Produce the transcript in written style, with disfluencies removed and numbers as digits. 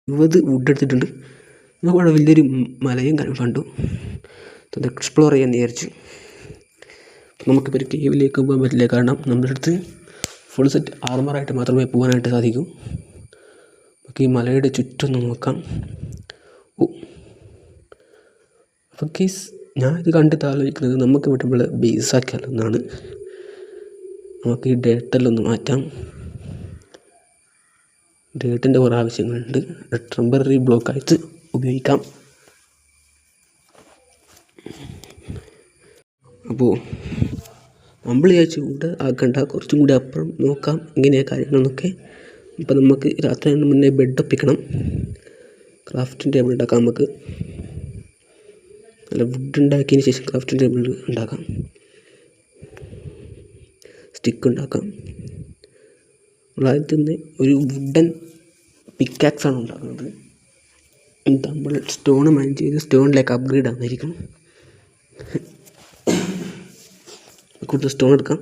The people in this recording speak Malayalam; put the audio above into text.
20 വുഡ് എടുത്തിട്ടുണ്ട്. നമുക്കവിടെ വലിയൊരു മലയും കണ്ടു. അത് എക്സ്പ്ലോർ ചെയ്യാൻ വിചാരിച്ചു. നമുക്കിപ്പോൾ ഒരു കേവിലേക്ക് പോകാൻ പറ്റില്ല, കാരണം നമ്മുടെ അടുത്ത് ഫുൾ സെറ്റ് ആർമറായിട്ട് മാത്രമേ പോകാനായിട്ട് സാധിക്കൂ. നമുക്ക് ഈ മലയുടെ ചുറ്റൊന്ന് നോക്കാം. അപ്പോൾ കേസ് ഞാൻ ഇത് കണ്ടിട്ട് ആലോചിക്കുന്നത് നമുക്ക് ഇവിടെ ബേസാക്കിയാലോ എന്നാണ്. നമുക്ക് ഈ ഡേട്ടെല്ലാം മാറ്റാം. ഡേട്ടിൻ്റെ കുറേ ആവശ്യങ്ങളുണ്ട്. ടെമ്പററി ബ്ലോക്കായിട്ട് ഉപയോഗിക്കാം. അപ്പോൾ നമ്മൾ വിചാരിച്ചു ഇവിടെ ആക്കണ്ട, കുറച്ചും കൂടി അപ്പുറം നോക്കാം എങ്ങനെയാണ് കാര്യങ്ങളെന്നൊക്കെ. ഇപ്പം നമുക്ക് രാത്രി മുന്നേ ബെഡ് ഒപ്പിക്കണം. ക്രാഫ്റ്റിംഗ് ടേബിൾ ഉണ്ടാക്കാം. നമുക്ക് നല്ല വുഡ് ഉണ്ടാക്കിയതിന് ശേഷം ക്രാഫ്റ്റിംഗ് ടേബിൾ ഉണ്ടാക്കാം. സ്റ്റിക്ക് ഉണ്ടാക്കാം. ആദ്യത്തിൽ തന്നെ ഒരു വുഡൻ പിക്കാക്സാണ് ഉണ്ടാക്കുന്നത്. നമ്മൾ സ്റ്റോൺ മൈൻ ചെയ്ത് സ്റ്റോണിലേക്ക് അപ്ഗ്രേഡ് ആകുന്നതായിരിക്കും. കൂടുതൽ സ്റ്റോൺ എടുക്കാം.